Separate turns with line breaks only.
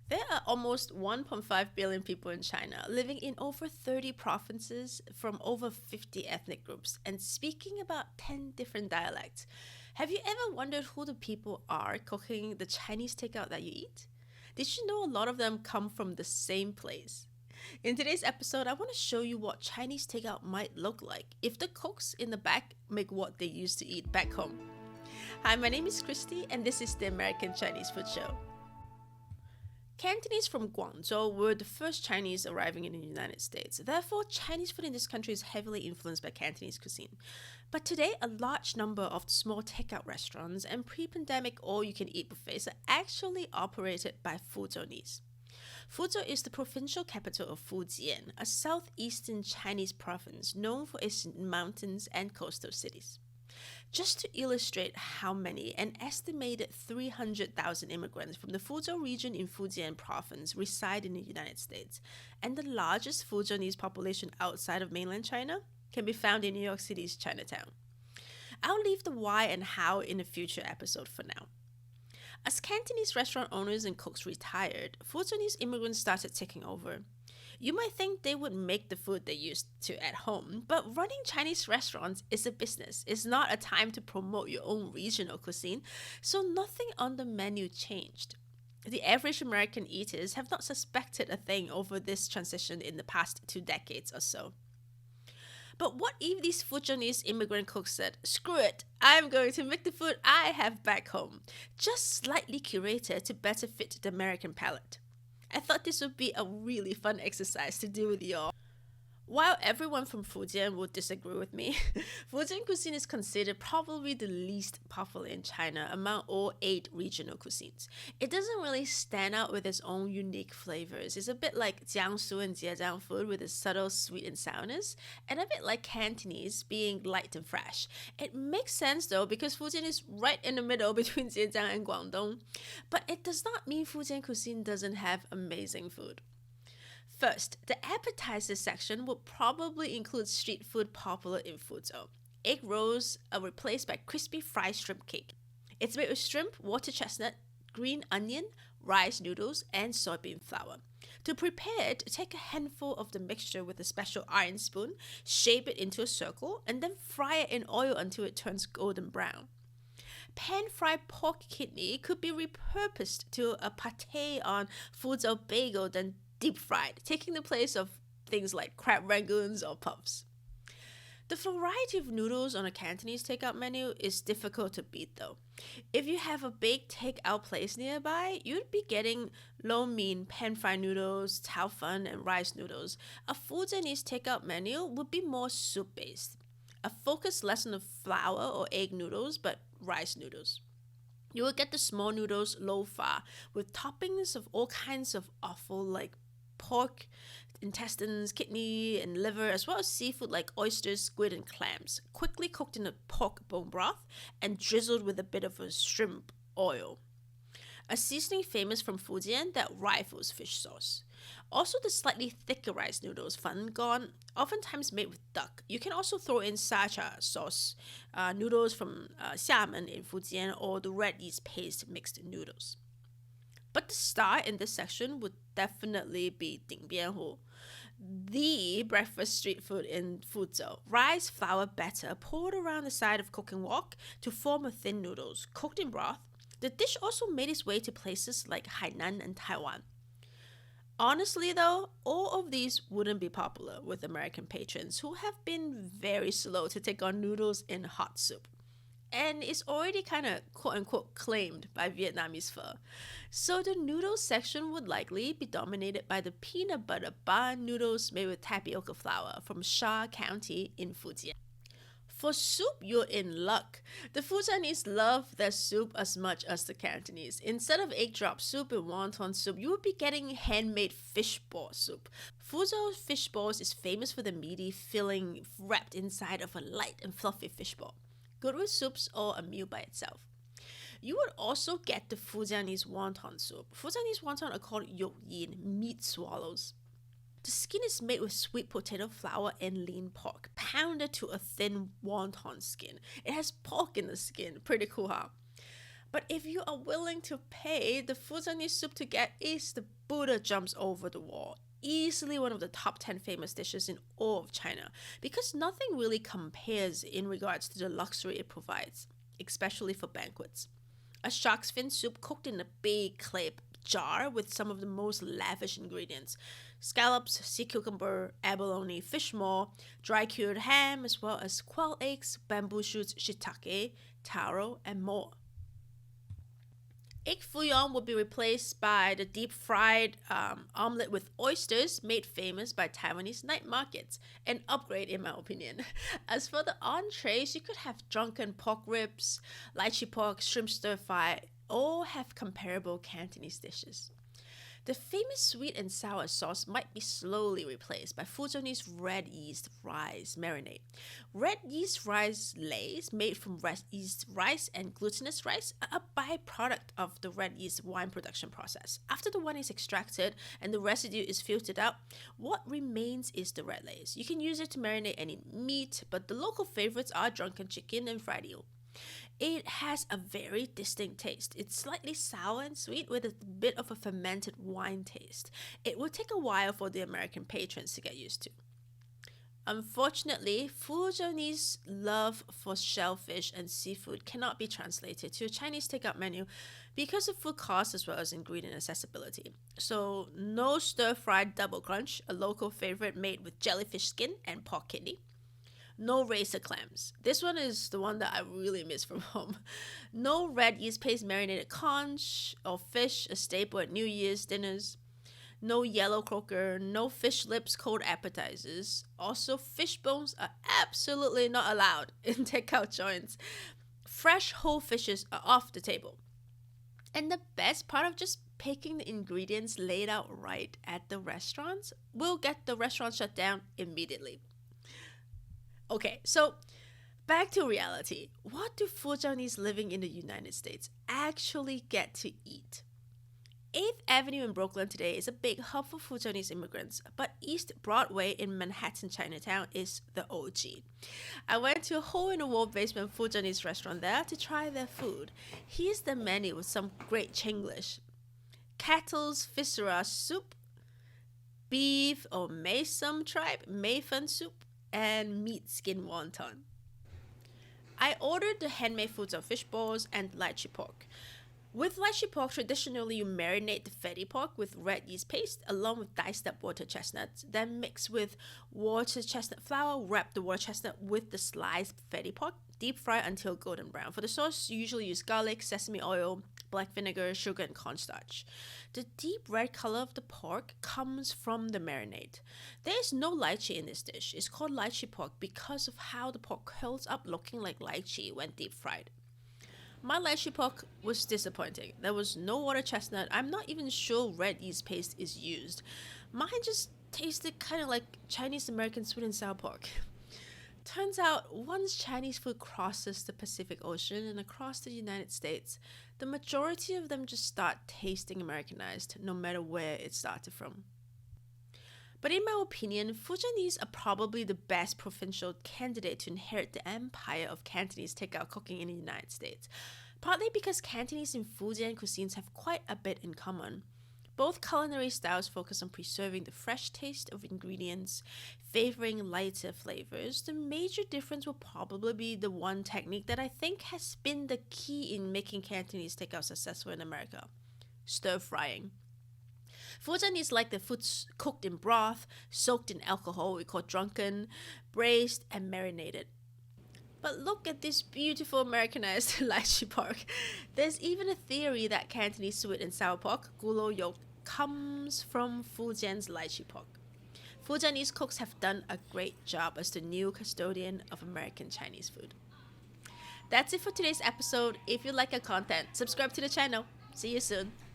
There are almost 1.5 billion people in China, living in over 30 provinces from over 50 ethnic groups and speaking about 10 different dialects. Have you ever wondered who the people are cooking the Chinese takeout that you eat? Did you know a lot of them come from the same place? In today's episode, I want to show you what Chinese takeout might look like if the cooks in the back make what they used to eat back home. Hi, my name is Christy, and this is the American Chinese Food Show. Cantonese from Guangzhou were the first Chinese arriving in the United States. Therefore, Chinese food in this country is heavily influenced by Cantonese cuisine. But today, a large number of small takeout restaurants and pre-pandemic all-you-can-eat buffets are actually operated by Fuzhounese. Fuzhou is the provincial capital of Fujian, a southeastern Chinese province known for its mountains and coastal cities. Just to illustrate how many, an estimated 300,000 immigrants from the Fuzhou region in Fujian province reside in the United States, and the largest Fuzhounese population outside of mainland China can be found in New York City's Chinatown. I'll leave the why and how in a future episode for now. As Cantonese restaurant owners and cooks retired, Fuzhounese immigrants started taking over. You might think they would make the food they used to at home, but running Chinese restaurants is a business. It's not a time to promote your own regional cuisine, so nothing on the menu changed. The average American eaters have not suspected a thing over this transition in the past 2 decades or so. But what if these Fujianese immigrant cooks said, screw it, I'm going to make the food I have back home, just slightly curated to better fit the American palate? I thought this would be a really fun exercise to do with y'all. While everyone from Fujian would disagree with me, Fujian cuisine is considered probably the least popular in China among all 8 regional cuisines. It doesn't really stand out with its own unique flavors. It's a bit like Jiangsu and Zhejiang food with a subtle sweet and sourness, and a bit like Cantonese being light and fresh. It makes sense though because Fujian is right in the middle between Zhejiang and Guangdong. But it does not mean Fujian cuisine doesn't have amazing food. First, the appetizers section would probably include street food popular in Fuzhou. Egg rolls are replaced by crispy fried shrimp cake. It's made with shrimp, water chestnut, green onion, rice noodles, and soybean flour. To prepare it, take a handful of the mixture with a special iron spoon, shape it into a circle, and then fry it in oil until it turns golden brown. Pan-fried pork kidney could be repurposed to a pate on Fuzhou bagel, then deep fried, taking the place of things like crab rangoons or puffs. The variety of noodles on a Cantonese takeout menu is difficult to beat though. If you have a big takeout place nearby, you'd be getting lo mein, pan-fried noodles, tao fan, and rice noodles. A Fujianese takeout menu would be more soup-based. A focus less on the flour or egg noodles, but rice noodles. You will get the small noodles lo fa with toppings of all kinds of offal like pork, intestines, kidney, and liver, as well as seafood like oysters, squid, and clams, quickly cooked in a pork bone broth and drizzled with a bit of a shrimp oil. A seasoning famous from Fujian that rivals fish sauce. Also, the slightly thicker rice noodles, fan gone, oftentimes made with duck. You can also throw in sacha sauce, noodles from Xiamen in Fujian, or the red yeast paste mixed noodles. But the star in this section would definitely be Dingbianhu, the breakfast street food in Fuzhou. Rice flour batter poured around the side of cooking wok to form a thin noodles, cooked in broth. The dish also made its way to places like Hainan and Taiwan. Honestly though, all of these wouldn't be popular with American patrons who have been very slow to take on noodles in hot soup. And it's already kind of quote-unquote claimed by Vietnamese pho. So the noodles section would likely be dominated by the peanut butter bun noodles made with tapioca flour from Sha County in Fujian. For soup, you're in luck. The Fujianese love their soup as much as the Cantonese. Instead of egg drop soup and wonton soup, you would be getting handmade fishball soup. Fuzhou fish balls is famous for the meaty filling wrapped inside of a light and fluffy fishball. Good with soups or a meal by itself. You would also get the Fujianese wonton soup. Fujianese wonton are called yin, meat swallows. The skin is made with sweet potato flour and lean pork, pounded to a thin wonton skin. It has pork in the skin. Pretty cool, huh? But if you are willing to pay, the Fuzhounese soup to get is the Buddha jumps over the wall. Easily one of the top 10 famous dishes in all of China because nothing really compares in regards to the luxury it provides, especially for banquets. A shark's fin soup cooked in a big clay jar with some of the most lavish ingredients: scallops, sea cucumber, abalone, fish maw, dry cured ham, as well as quail eggs, bamboo shoots, shiitake, taro, and more. Egg fouillon would be replaced by the deep fried omelette with oysters, made famous by Taiwanese night markets. An upgrade, in my opinion. As for the entrees, you could have drunken pork ribs, lychee pork, shrimp stir fry, all have comparable Cantonese dishes. The famous sweet and sour sauce might be slowly replaced by Fujianese red yeast rice marinade. Red yeast rice lays made from red yeast rice and glutinous rice are a byproduct of the red yeast wine production process. After the wine is extracted and the residue is filtered out, what remains is the red lace. You can use it to marinate any meat, but the local favorites are drunken chicken and fried eel. It has a very distinct taste. It's slightly sour and sweet with a bit of a fermented wine taste. It will take a while for the American patrons to get used to. Unfortunately, Fujianese love for shellfish and seafood cannot be translated to a Chinese takeout menu because of food cost as well as ingredient accessibility. So, no stir-fried double crunch, a local favorite made with jellyfish skin and pork kidney. No razor clams. This one is the one that I really miss from home. No red yeast paste marinated conch or fish, a staple at New Year's dinners. No yellow croaker, no fish lips, cold appetizers. Also, fish bones are absolutely not allowed in takeout joints. Fresh whole fishes are off the table. And the best part of just picking the ingredients laid out right at the restaurants will get the restaurant shut down immediately. Okay, so back to reality. What do Fujianese living in the United States actually get to eat? 8th Avenue in Brooklyn today is a big hub for Fujianese immigrants, but East Broadway in Manhattan, Chinatown is the OG. I went to a hole-in-the-wall basement Fujianese restaurant there to try their food. Here's the menu with some great Chinglish. Cattle's viscera soup, beef or Mason tribe, Mayfun soup, and meat skin wonton. I ordered the handmade foods of fish balls and lychee pork. With lychee pork, traditionally you marinate the fatty pork with red yeast paste along with diced up water chestnuts, then mix with water chestnut flour, wrap the water chestnut with the sliced fatty pork, deep fry until golden brown. For the sauce, you usually use garlic, sesame oil, black vinegar, sugar, and cornstarch. The deep red color of the pork comes from the marinade. There is no lychee in this dish. It's called lychee pork because of how the pork curls up looking like lychee when deep fried. My lychee pork was disappointing. There was no water chestnut. I'm not even sure red yeast paste is used. Mine just tasted kind of like Chinese American sweet and sour pork. Turns out, once Chinese food crosses the Pacific Ocean and across the United States, the majority of them just start tasting Americanized, no matter where it started from. But in my opinion, Fujianese are probably the best provincial candidate to inherit the empire of Cantonese takeout cooking in the United States, partly because Cantonese and Fujian cuisines have quite a bit in common. Both culinary styles focus on preserving the fresh taste of ingredients, favoring lighter flavors. The major difference will probably be the one technique that I think has been the key in making Cantonese takeout successful in America: stir frying. Fujianese like their foods cooked in broth, soaked in alcohol, we call drunken, braised, and marinated. But look at this beautiful Americanized lychee pork. There's even a theory that Cantonese sweet and sour pork, gulo yolk, comes from Fujian's lychee pork. Fujianese cooks have done a great job as the new custodian of American Chinese food. That's it for today's episode. If you like our content, subscribe to the channel. See you soon.